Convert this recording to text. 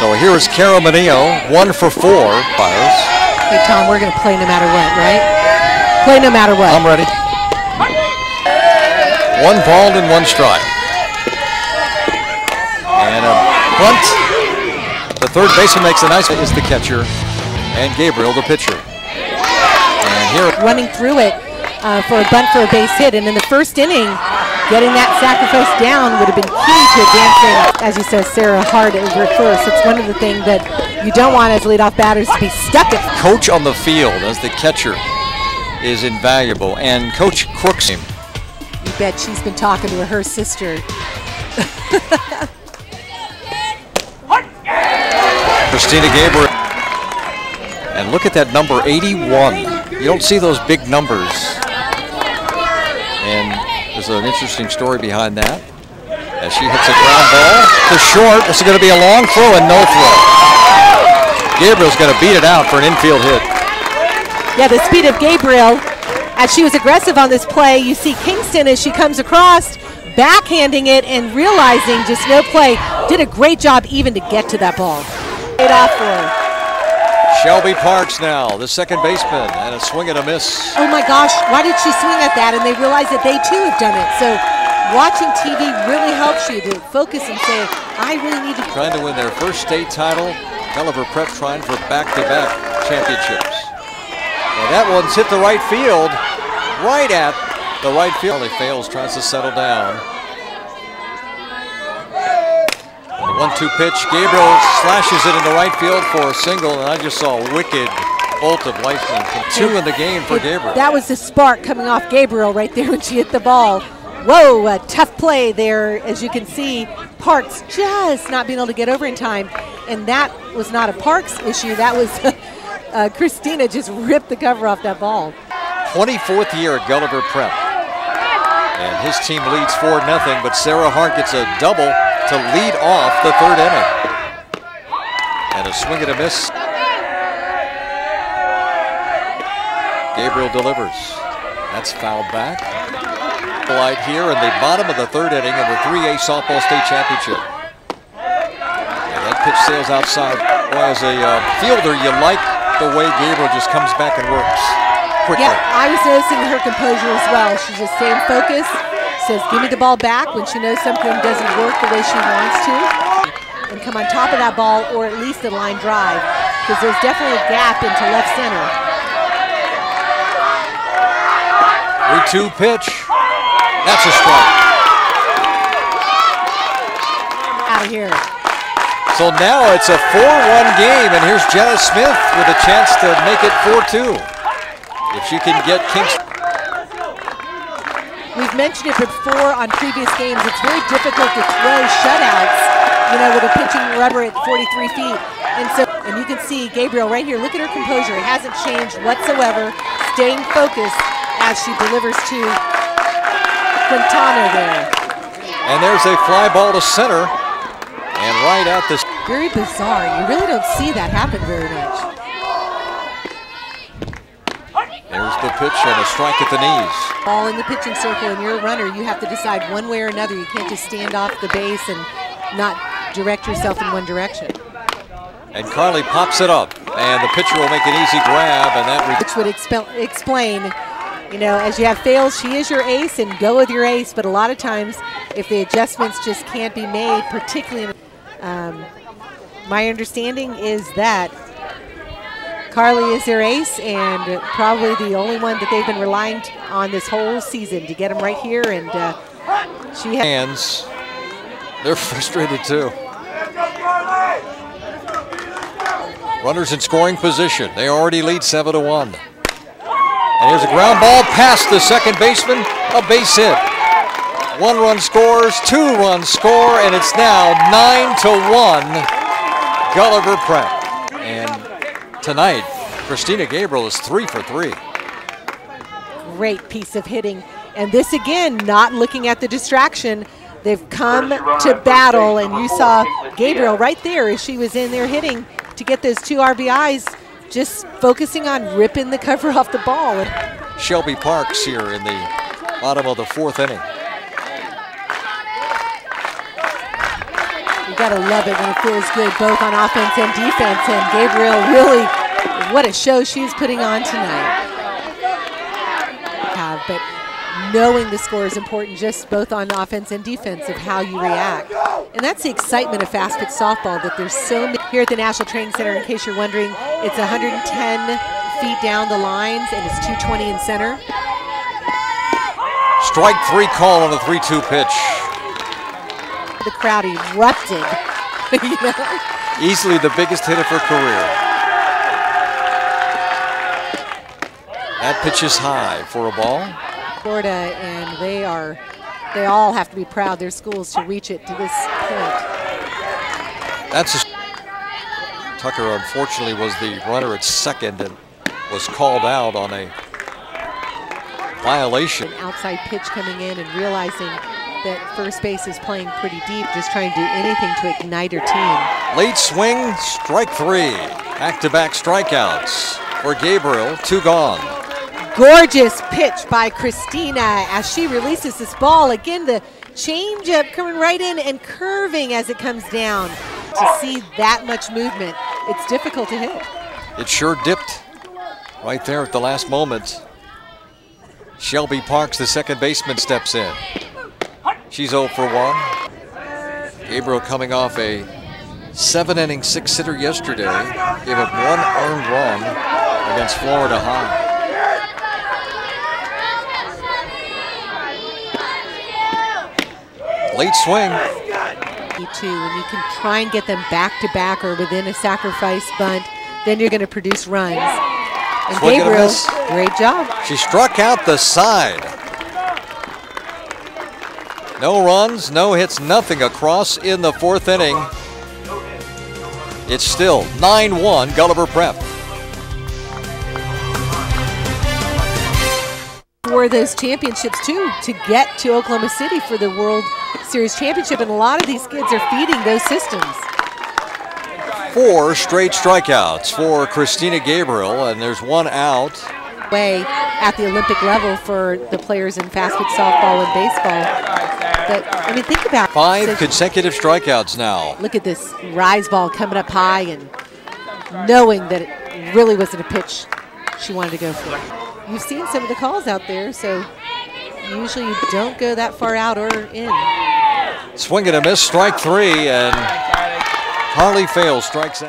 So here is Cara Manillo, 1 for 4. Fires. Hey Tom, we're going to play no matter what, right? Play no matter what. I'm ready. 1 ball and 1 strike. And a bunt. The third baseman makes a nice hit, is the catcher, and Gabriel the pitcher. And here running through it for a bunt for a base hit, and in the first inning, getting that sacrifice down would have been key to advancing, as you said, Sarah Hart over at first. It's one of the things that you don't want as leadoff batters to be stuck at. Coach on the field as the catcher is invaluable, and Coach Crook's team. You bet she's been talking to her sister. Christina Gabriele. And look at that number 81. You don't see those big numbers. And there's an interesting story behind that. As she hits a ground ball to short. This is going to be a long throw and no throw. Gabriel's going to beat it out for an infield hit. Yeah, the speed of Gabriele, as she was aggressive on this play, you see Kingston as she comes across, backhanding it and realizing just no play. Did a great job even to get to that ball. Paid off for her. Shelby Parks now, the second baseman, and a swing and a miss. Oh my gosh, why did she swing at that? And they realize that they too have done it. So watching TV really helps you to focus and say, I really need to. Trying to win their first state title. Gulliver Prep trying for back-to-back championships. And that one's hit the right field, right at the right field. He fails, tries to settle down. And the 1-2 pitch, Gabriel slashes it into right field for a single, and I just saw a wicked bolt of lightning. 2 in the game for Gabriel. That was the spark coming off Gabriel right there when she hit the ball. Whoa, a tough play there, as you can see. Parks just not being able to get over in time, and that was not a Parks issue. That was Christina just ripped the cover off that ball. 24th year at Gulliver Prep, and his team leads 4-0, but Sarah Hart gets a double to lead off the third inning. And a swing and a miss. Gabriel delivers. That's fouled back. Light here in the bottom of the third inning of the 3A softball state championship. And that pitch sails outside. Boy, as a fielder, you like the way Gabriel just comes back and works quickly. Yeah, I was noticing her composure as well. She's just staying focused, says give me the ball back when she knows something doesn't work the way she wants to, and come on top of that ball, or at least a line drive, because there's definitely a gap into left center. 3-2 pitch. That's a strike. Out of here. So now it's a 4-1 game, and here's Jenna Smith with a chance to make it 4-2. If she can get Kingston. We've mentioned it before on previous games. It's very difficult to throw shutouts, you know, with a pitching rubber at 43 feet. And you can see Gabriel right here. Look at her composure. It hasn't changed whatsoever. Staying focused as she delivers to Quintana there. And there's a fly ball to center, and right at this. Very bizarre. You really don't see that happen very much. There's the pitch and a strike at the knees. Ball in the pitching circle, and you're a runner. You have to decide one way or another. You can't just stand off the base and not direct yourself in one direction. And Carly pops it up, and the pitcher will make an easy grab, and that. Which would explain, you know, as you have fails, she is your ace, and go with your ace. But a lot of times, if the adjustments just can't be made, particularly, my understanding is that Carly is their ace, and probably the only one that they've been relying on this whole season to get them right here. And she hands. They're frustrated too. Runners in scoring position. They already lead 7-1. And here's a ground ball past the second baseman, a base hit. 1 run scores, 2 runs score, and it's now 9-1 Gulliver Prep. And tonight, Christina Gabriele is 3 for 3. Great piece of hitting. And this again, not looking at the distraction. They've come to battle, and you saw Gabriele right there as she was in there hitting to get those 2 RBIs, just focusing on ripping the cover off the ball. Shelby Parks here in the bottom of the 4th inning. You Gotta love it when it feels good both on offense and defense. And Gabriele really, what a show she's putting on tonight. But knowing the score is important just both on offense and defense of how you react. And that's the excitement of fast pitch softball, that there's so many. Here at the National Training Center, in case you're wondering, it's 110 feet down the lines and it's 220 in center. Strike 3 call on a 3-2 pitch. The crowd erupted. You know? Easily the biggest hit of her career. That pitch is high for a ball. Florida, and they all have to be proud, their schools, to reach it to this point. Tucker, unfortunately, was the runner at second and was called out on a violation. An outside pitch coming in and realizing that first base is playing pretty deep, just trying to do anything to ignite her team. Late swing, strike 3. Back-to-back strikeouts for Gabriele, 2 gone. Gorgeous pitch by Christina as she releases this ball. Again, the changeup coming right in and curving as it comes down. To see that much movement, it's difficult to hit. It sure dipped right there at the last moment. Shelby Parks, the second baseman, steps in. She's 0 for 1. Gabriele coming off a 7-inning 6-hitter yesterday. Gave up 1 earned run against Florida High. Late swing. Too, when you can try and get them back-to-back or within a sacrifice bunt, then you're going to produce runs. And Gabriele, great job. She struck out the side. No runs, no hits, nothing across in the 4th inning. It's still 9-1 Gulliver Prep. For those championships too, to get to Oklahoma City for the World Series Championship, and a lot of these kids are feeding those systems. 4 straight strikeouts for Christina Gabriele, and there's 1 out. Way at the Olympic level for the players in fast pitch softball and baseball. But I mean, think about 5 consecutive strikeouts now. Look at this rise ball coming up high and knowing that it really wasn't a pitch she wanted to go for. You've seen some of the calls out there, so usually you don't go that far out or in. Swing and a miss, strike 3, and Harley Fales strikes out.